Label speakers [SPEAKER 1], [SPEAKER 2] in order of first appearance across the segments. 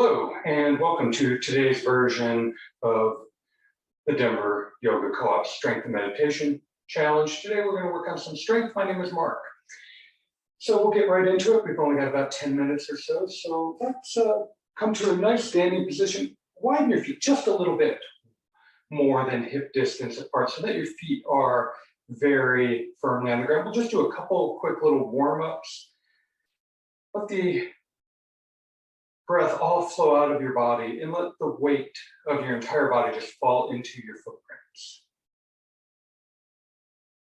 [SPEAKER 1] Hello, and welcome to today's version of the Denver Yoga Co-op Strength and Meditation Challenge. Today we're going to work on some strength. My name is Mark. So we'll get right into it. We've only got about 10 minutes or so. So let's come to a nice standing position. Widen your feet just a little bit more than hip distance apart so that your feet are very firmly on the ground. We'll just do a couple of quick little warm-ups. Let the breath all flow out of your body and let the weight of your entire body just fall into your footprints.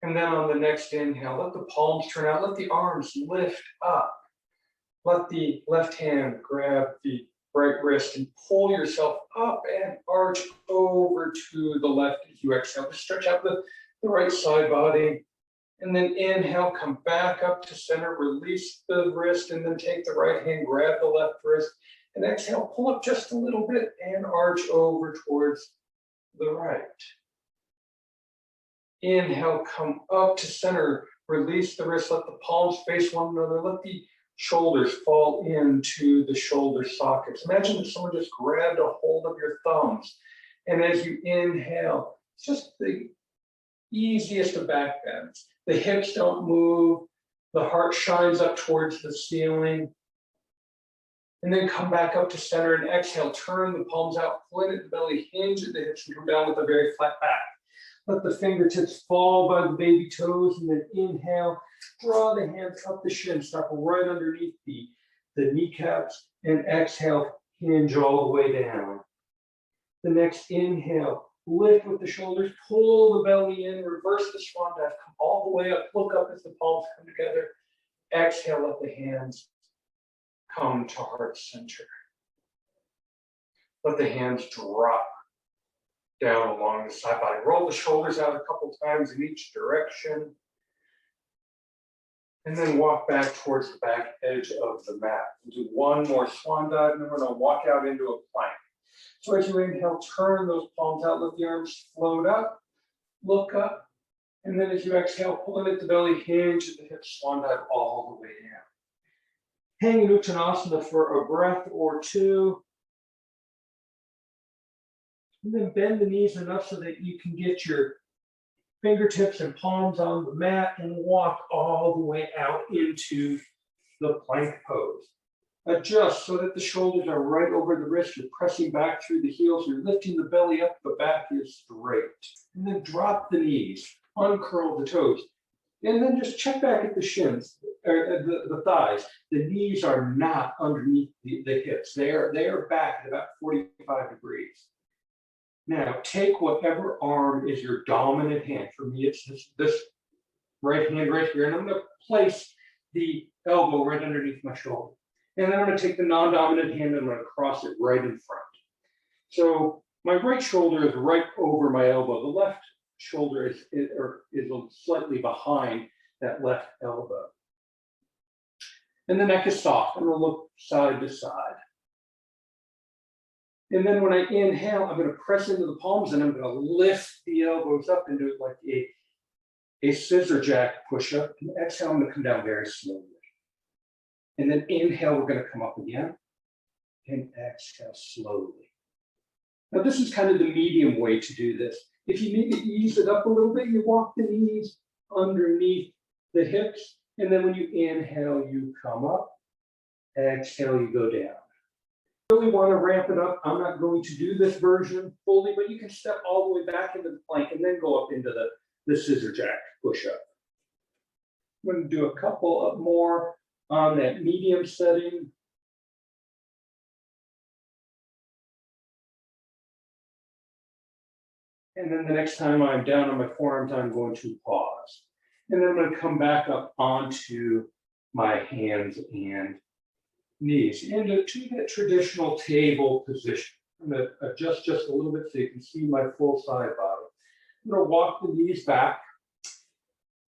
[SPEAKER 1] And then on the next inhale, let the palms turn out, let the arms lift up. Let the left hand grab the right wrist and pull yourself up and arch over to the left as you exhale. Just stretch out the right side body. And then inhale, come back up to center, release the wrist, and then take the right hand, grab the left wrist, and exhale, pull up just a little bit and arch over towards the right. Inhale, come up to center, release the wrist, let the palms face one another, let the shoulders fall into the shoulder sockets. Imagine if someone just grabbed a hold of your thumbs, and as you inhale, it's just the easiest of back bends. The hips don't move, the heart shines up towards the ceiling. And then come back up to center and exhale, turn the palms out, pull in at the belly, hinge at the hips, and come down with a very flat back. Let the fingertips fall by the baby toes, and then inhale, draw the hands up the shin, start right underneath the kneecaps, and exhale, hinge all the way down. The next inhale, lift with the shoulders, pull the belly in, reverse the swan dive, come all the way up, look up as the palms come together. Exhale, let the hands come to heart center. Let the hands drop down along the side body. Roll the shoulders out a couple times in each direction. And then walk back towards the back edge of the mat. We'll do one more swan dive, and then we're going to walk out into a plank. So as you inhale, turn those palms out, let the arms float up, look up, and then as you exhale, pull in at the belly, hinge at the hips, swan dive all the way down. Hang in Uttanasana for a breath or two. And then bend the knees enough so that you can get your fingertips and palms on the mat and walk all the way out into the plank pose. Adjust so that the shoulders are right over the wrist. You're pressing back through the heels. You're lifting the belly up. The back is straight. And then drop the knees. Uncurl the toes. And then just check back at the shins, or the thighs. The knees are not underneath the hips. They are back at about 45 degrees. Now, take whatever arm is your dominant hand. For me, it's this right hand right here. And I'm going to place the elbow right underneath my shoulder. And then I'm going to take the non-dominant hand and I'm going to cross it right in front. So my right shoulder is right over my elbow. The left shoulder is slightly behind that left elbow. And the neck is soft. I'm going to look side to side. And then when I inhale, I'm going to press into the palms and I'm going to lift the elbows up into like a scissor jack push-up. And exhale, I'm going to come down very slowly. And then inhale, we're going to come up again. And exhale slowly. Now this is kind of the medium way to do this. If you need to ease it up a little bit, you walk the knees underneath the hips. And then when you inhale, you come up. Exhale, you go down. Really want to ramp it up. I'm not going to do this version fully, but you can step all the way back into the plank and then go up into the scissor jack push-up. I'm going to do a couple of more on that medium setting. And then the next time I'm down on my forearms, I'm going to pause. And then I'm going to come back up onto my hands and knees into that traditional table position. I'm going to adjust just a little bit so you can see my full side body. I'm going to walk the knees back.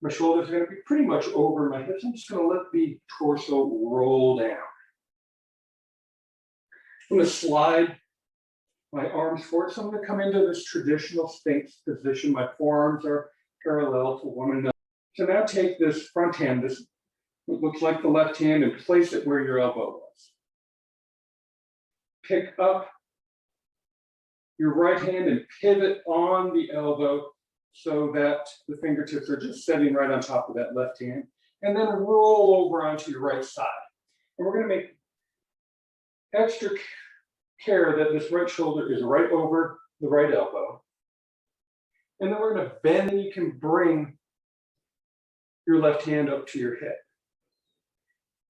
[SPEAKER 1] My shoulders are going to be pretty much over my hips. I'm just going to let the torso roll down. I'm going to slide my arms forward. So I'm going to come into this traditional Sphinx position. My forearms are parallel to one another. So now take this front hand, this what looks like the left hand, and place it where your elbow was. pick up your right hand and pivot on the elbow so that the fingertips are just sitting right on top of that left hand, and then roll over onto your right side. And we're going to make extra care that this right shoulder is right over the right elbow. And then we're going to bend, and you can bring your left hand up to your hip.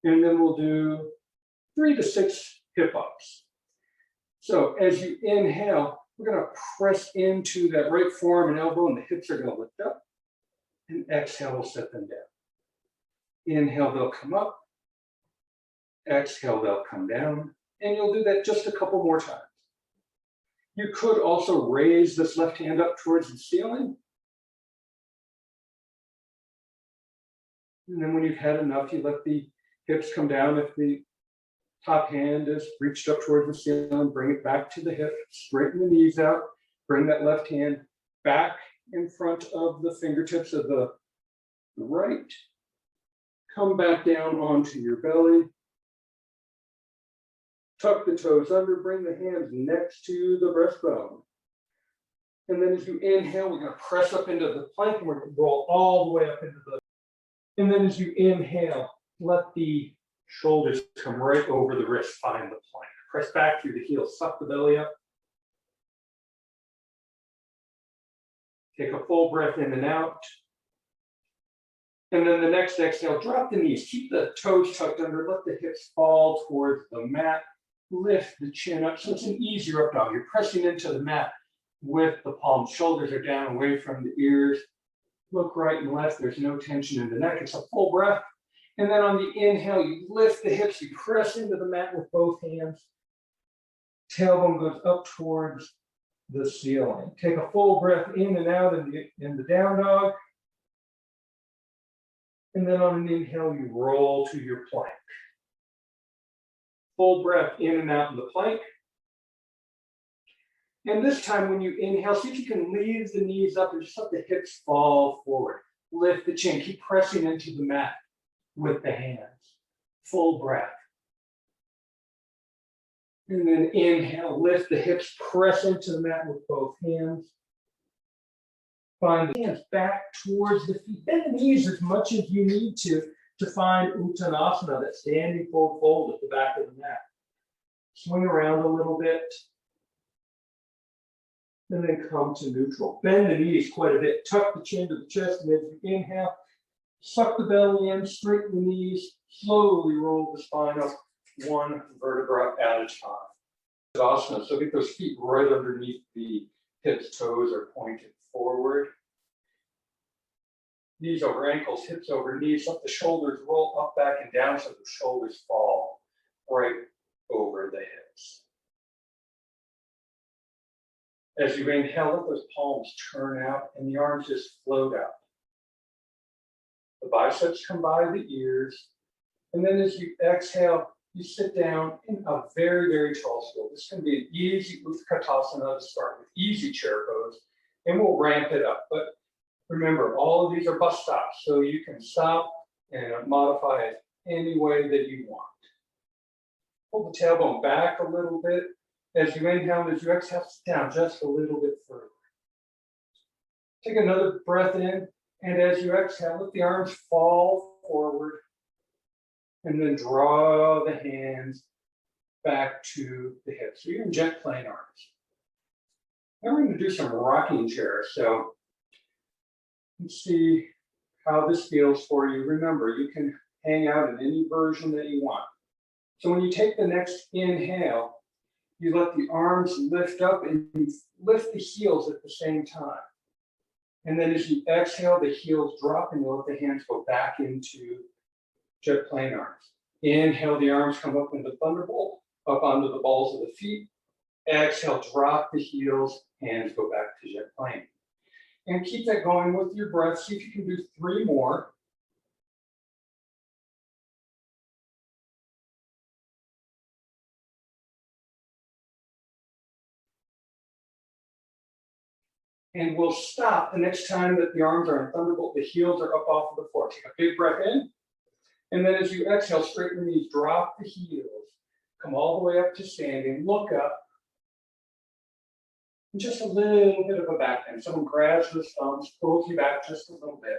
[SPEAKER 1] And then we'll do 3 to 6 hip ups. So as you inhale, we're going to press into that right forearm and elbow, and the hips are going to lift up. And exhale, we'll set them down. Inhale, they'll come up. Exhale, they'll come down. And you'll do that just a couple more times. You could also raise this left hand up towards the ceiling. And then when you've had enough, you let the hips come down. If the top hand is reached up towards the ceiling, bring it back to the hip, straighten the knees out, bring that left hand back in front of the fingertips of the right. Come back down onto your belly. Tuck the toes under, bring the hands next to the breastbone. And then as you inhale, we're going to press up into the plank, and we're going to roll all the way up into the. And then as you inhale, let the shoulders come right over the wrist, find the plank. Press back through the heels, suck the belly up. Take a full breath in and out. And then the next exhale, drop the knees, keep the toes tucked under, let the hips fall towards the mat. Lift the chin up, so it's an easier up dog. You're pressing into the mat with the palms. Shoulders are down away from the ears. Look right and left. There's no tension in the neck. It's a full breath. And then on the inhale, you lift the hips. You press into the mat with both hands. Tailbone goes up towards the ceiling. Take a full breath in and out in the down dog. And then on an inhale, you roll to your plank. Full breath in and out in the plank. And this time when you inhale, see if you can leave the knees up and just let the hips fall forward. Lift the chin, keep pressing into the mat with the hands. Full breath. And then inhale, lift the hips, press into the mat with both hands. Find the hands back towards the feet. Bend the knees as much as you need to find Uttanasana, that standing forward fold at the back of the mat. Swing around a little bit. And then come to neutral. Bend the knees quite a bit. Tuck the chin to the chest. And as you inhale, suck the belly in, straighten the knees, slowly roll the spine up one vertebra at a time. Asana. So get those feet right underneath the hips, toes are pointed forward. Knees over ankles, hips over knees. Let the shoulders roll up, back, and down so the shoulders fall right over the hips. As you inhale, let those palms turn out and the arms just float out. The biceps come by the ears. And then as you exhale, you sit down in a very, very tall stool. This can be an easy Utkatasana to start with, easy chair pose, and we'll ramp it up. But remember, all of these are bus stops, so you can stop and modify it any way that you want. Pull the tailbone back a little bit. As you inhale and as you exhale, sit down just a little bit further. Take another breath in, and as you exhale, let the arms fall forward, and then draw the hands back to the hips. So you're in jet plane arms. Now we're going to do some rocking chairs. So let's see how this feels for you. Remember, you can hang out in any version that you want. So when you take the next inhale, you let the arms lift up and you lift the heels at the same time. And then as you exhale, the heels drop and you let the hands go back into jet plane arms. Inhale, the arms come up into thunderbolt, up onto the balls of the feet. Exhale, drop the heels, hands go back to jet plane. And keep that going with your breath. See if you can do 3 more. And we'll stop the next time that the arms are in thunderbolt, the heels are up off of the floor. Take a big breath in. And then as you exhale, straighten the knees, drop the heels. Come all the way up to standing, look up. And just a little bit of a back bend. Someone grabs the thumbs, pulls you back just a little bit.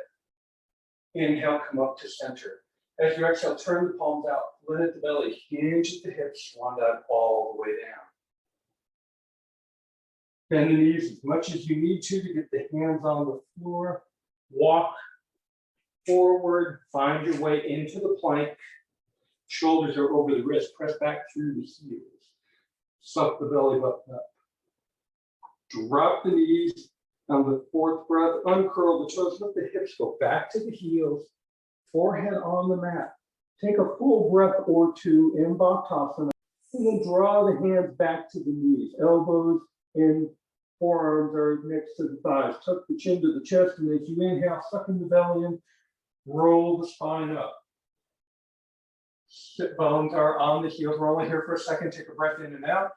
[SPEAKER 1] Inhale, come up to center. As you exhale, turn the palms out, let the belly hinge at the hips, swan dive all the way down. Bend the knees as much as you need to get the hands on the floor. Walk forward, find your way into the plank. Shoulders are over the wrist, press back through the heels. Suck the belly button up. Drop the knees on the fourth breath, uncurl the toes, let the hips go back to the heels, forehead on the mat. Take a full breath or two in Bhaktasana, and then draw the hands back to the knees, elbows and forearms are next to the thighs. Tuck the chin to the chest, and as you inhale, suck in the belly in, roll the spine up. Sit bones are on the heels. Roll it here for a second. Take a breath in and out.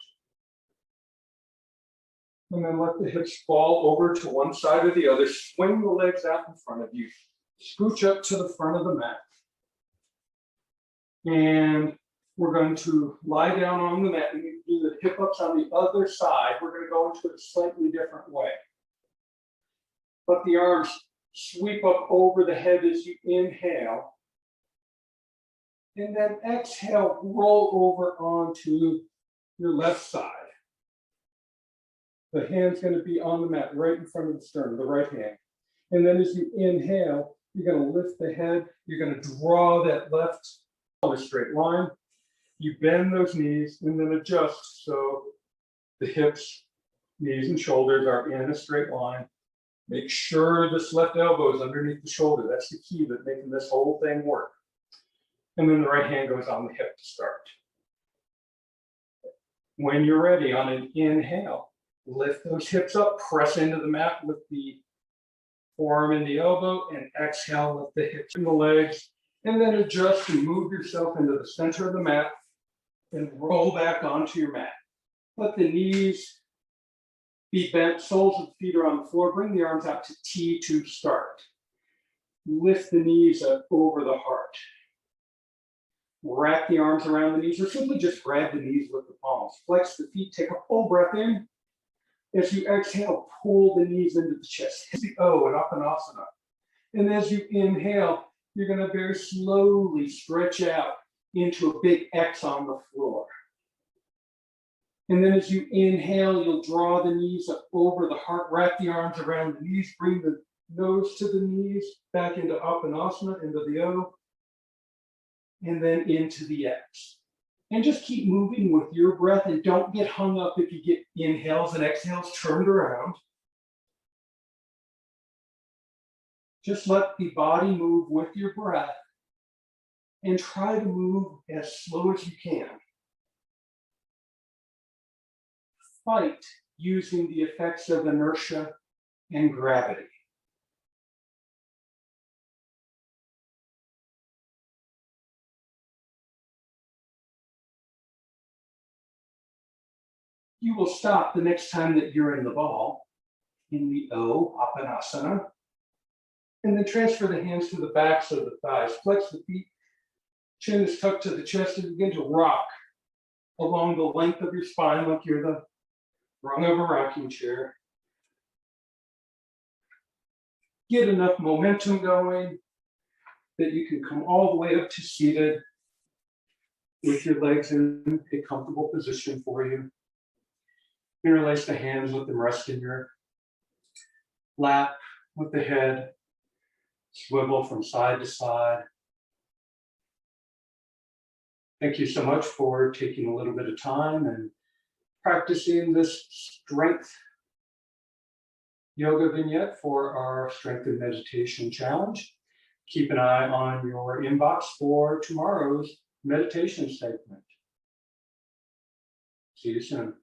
[SPEAKER 1] And then let the hips fall over to one side or the other. Swing the legs out in front of you. Scooch up to the front of the mat. And we're going to lie down on the mat and do the hip ups on the other side. We're going to go into it a slightly different way. Let the arms sweep up over the head as you inhale. And then exhale, roll over onto your left side. The hand's going to be on the mat right in front of the sternum, the right hand. And then as you inhale, you're going to lift the head. You're going to draw that left on a straight line. You bend those knees and then adjust so the hips, knees, and shoulders are in a straight line. Make sure this left elbow is underneath the shoulder. That's the key to making this whole thing work. And then the right hand goes on the hip to start. When you're ready, on an inhale, lift those hips up, press into the mat with the forearm and the elbow, and exhale, lift the hips and the legs, and then adjust and move yourself into the center of the mat and roll back onto your mat. Let the knees be bent, soles of the feet are on the floor. Bring the arms out to T to start. Lift the knees up over the heart. Wrap the arms around the knees, or simply just grab the knees with the palms. Flex the feet, take a full breath in. As you exhale, pull the knees into the chest. Hit the O and Uttanasana. And as you inhale, you're going to very slowly stretch out into a big X on the floor. And then as you inhale, you'll draw the knees up over the heart, wrap the arms around the knees, bring the nose to the knees, back into Uttanasana, into the O, and then into the X. And just keep moving with your breath and don't get hung up if you get inhales and exhales turned around. Just let the body move with your breath and try to move as slow as you can. Fight using the effects of inertia and gravity. You will stop the next time that you're in the ball, in the O, Appanasana, and then transfer the hands to the backs of the thighs. Flex the feet, chin is tucked to the chest, and begin to rock along the length of your spine like you're the rung of a rocking chair. Get enough momentum going that you can come all the way up to seated with your legs in a comfortable position for you. Interlace the hands, let them rest in your lap with the head. Swivel from side to side. Thank you so much for taking a little bit of time and practicing this strength yoga vignette for our Strength and Meditation Challenge. Keep an eye on your inbox for tomorrow's meditation segment. See you soon.